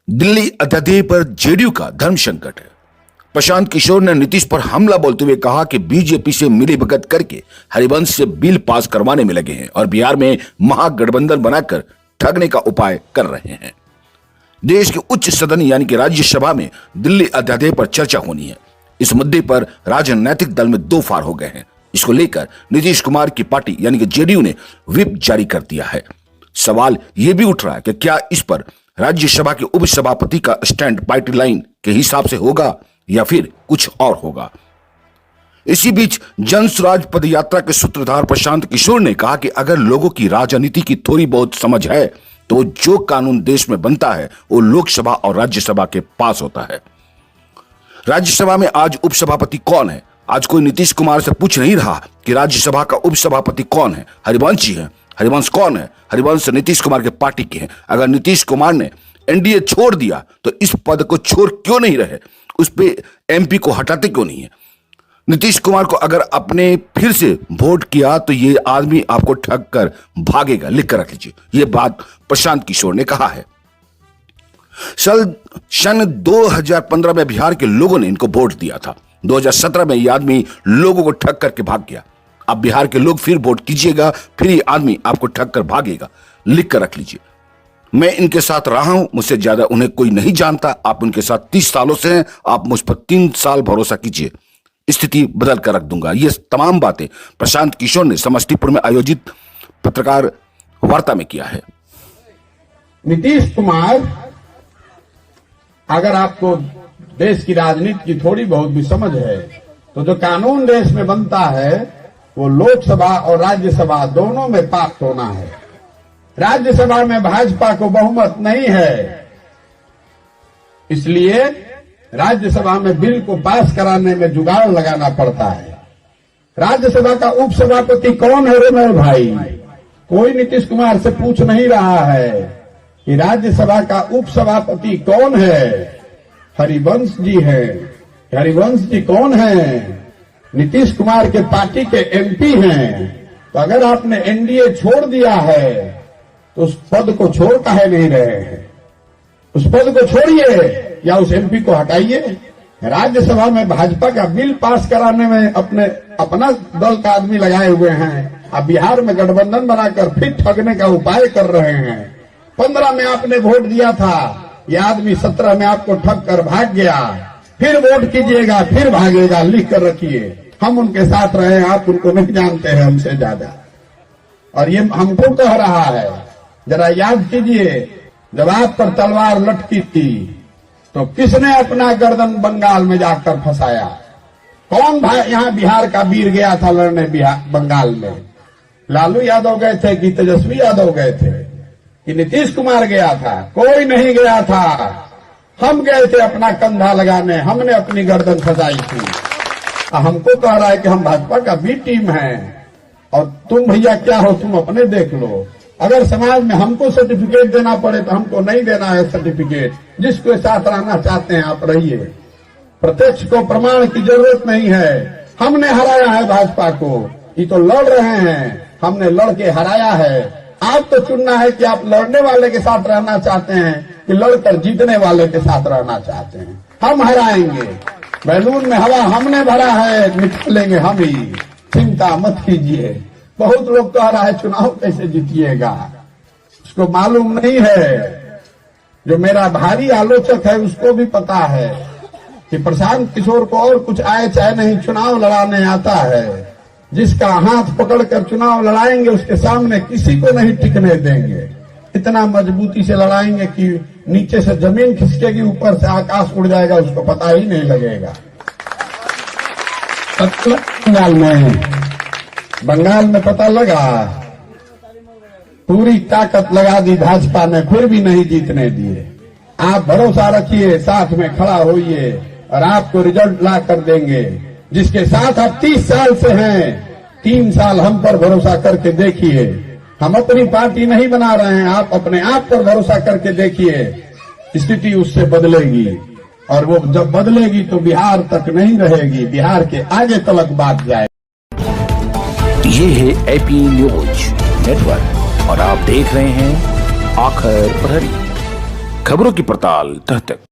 दिल्ली अध्यादेश पर जेडीयू का धर्म संकट है। प्रशांत किशोर ने नीतीश पर हमला बोलते हुए कहा कि बीजेपी से मिलीभगत करके हरिवंश से बिल पास करवाने में लगे हैं और बिहार में महागठबंधन बनाकर ठगने का उपाय कर रहे हैं। देश के उच्च सदन यानी कि राज्यसभा में दिल्ली अध्यादेश पर चर्चा होनी है। इस मुद्दे पर राजनीतिक दल में दो फाड़ हो गए हैं। इसको लेकर नीतीश कुमार की पार्टी यानी कि जेडीयू ने व्हिप जारी कर दिया है। सवाल यह भी उठ रहा है कि क्या इस पर राज्यसभा के उपसभापति का स्टैंड पार्टी लाइन के हिसाब से होगा या फिर कुछ और होगा। इसी बीच जन स्वराज पदयात्रा के सूत्रधार प्रशांत किशोर ने कहा कि अगर लोगों की राजनीति की थोड़ी बहुत समझ है तो जो कानून देश में बनता है वो लोकसभा और राज्यसभा के पास होता है। राज्यसभा में आज उपसभापति कौन है? आज कोई नीतीश कुमार से पूछ नहीं रहा कि राज्यसभा का उपसभापति कौन है। हरिवंश जी है। हरिवंश कौन है? हरिवंश नीतीश कुमार के पार्टी के हैं। अगर नीतीश कुमार ने एनडीए छोड़ दिया तो इस पद को छोड़ क्यों नहीं रहे? उस पे एमपी को हटाते क्यों नहीं है? नीतीश कुमार को अगर आपने फिर से वोट किया तो ये आदमी आपको ठग कर भागेगा, लिख कर रख लीजिए। ये बात प्रशांत किशोर ने कहा है। सन 2015 में बिहार के लोगों ने इनको वोट दिया था। 2017 में ये आदमी लोगों को ठग करके भाग गया। अब बिहार के लोग फिर वोट कीजिएगा, फिर ये आदमी आपको ठग कर भागेगा, लिख कर रख लीजिए। मैं इनके साथ रहा हूं, मुझसे ज्यादा उन्हें कोई नहीं जानता। आप उनके साथ 30 सालों से हैं। आप मुझ पर 3 साल भरोसा कीजिए, स्थिति बदल कर रख दूंगा। ये तमाम बातें प्रशांत किशोर ने समस्तीपुर में आयोजित पत्रकार वार्ता में किया है। नीतीश कुमार, अगर आपको देश की राजनीति की थोड़ी बहुत भी समझ है तो जो कानून देश में बनता है वो लोकसभा और राज्यसभा दोनों में पास होना है। राज्यसभा में भाजपा को बहुमत नहीं है, इसलिए राज्यसभा में बिल को पास कराने में जुगाड़ लगाना पड़ता है। राज्यसभा का उपसभापति कौन है रे मेरे भाई? कोई नीतीश कुमार से पूछ नहीं रहा है कि राज्यसभा का उपसभापति कौन है। हरिवंश जी हैं। हरिवंश जी कौन है? नीतीश कुमार के पार्टी के एमपी हैं। तो अगर आपने एनडीए छोड़ दिया है तो उस पद को छोड़ काहे नहीं रहे हैं? उस पद को छोड़िए या उस एमपी को हटाइए। राज्यसभा में भाजपा का बिल पास कराने में अपना दल का आदमी लगाए हुए हैं। अब बिहार में गठबंधन बनाकर फिर ठगने का उपाय कर रहे हैं। 15 में आपने वोट दिया था, यह आदमी 17 में आपको ठग कर भाग गया। फिर वोट कीजिएगा, फिर भागेगा, लिख कर रखिए। हम उनके साथ रहे, आप उनको नहीं जानते हैं हमसे ज्यादा। और ये हमको कह रहा है, जरा याद कीजिए, जब आप पर तलवार लटकी थी तो किसने अपना गर्दन बंगाल में जाकर फंसाया? कौन भाई यहाँ बिहार का वीर गया था लड़ने बंगाल में? लालू यादव गए थे कि तेजस्वी यादव गए थे कि नीतीश कुमार गया था? कोई नहीं गया था। हम गए थे अपना कंधा लगाने, हमने अपनी गर्दन फंसाई थी। हमको कह रहा है कि हम भाजपा का बी टीम है और तुम भैया क्या हो, तुम अपने देख लो। अगर समाज में हमको सर्टिफिकेट देना पड़े तो हमको नहीं देना है सर्टिफिकेट। जिसके साथ रहना चाहते हैं आप रहिए। प्रत्यक्ष को प्रमाण की जरूरत नहीं है। हमने हराया है भाजपा को, ये तो लड़ रहे हैं, हमने लड़ के हराया है। आप तो चुनना है कि आप लड़ने वाले के साथ रहना चाहते हैं कि लड़कर जीतने वाले के साथ रहना चाहते हैं। हम हराएंगे। बैलून में हवा हमने भरा है, निकालेंगे हम ही, चिंता मत कीजिए। बहुत लोग कह रहा है चुनाव कैसे जीतिएगा, उसको मालूम नहीं है। जो मेरा भारी आलोचक है उसको भी पता है कि प्रशांत किशोर को और कुछ आए चाहे नहीं, चुनाव लड़ाने आता है। जिसका हाथ पकड़कर चुनाव लड़ाएंगे उसके सामने किसी को नहीं टिकने देंगे। इतना मजबूती से लड़ाएंगे कि नीचे से जमीन खिसकेगी, ऊपर से आकाश उड़ जाएगा, उसको पता ही नहीं लगेगा। बंगाल में पता लगा, पूरी ताकत लगा दी भाजपा ने, फिर भी नहीं जीतने दिए। आप भरोसा रखिए, साथ में खड़ा होइए और आपको रिजल्ट ला कर देंगे। जिसके साथ आप 30 साल से हैं, 3 साल हम पर भरोसा करके देखिए। हम अपनी पार्टी नहीं बना रहे हैं, आप अपने आप पर भरोसा करके देखिए। स्थिति उससे बदलेगी और वो जब बदलेगी तो बिहार तक नहीं रहेगी, बिहार के आगे तलक बात जाए। ये है एपी न्यूज नेटवर्क और आप देख रहे हैं आखिर प्रहरी। खबरों की पड़ताल तह तक।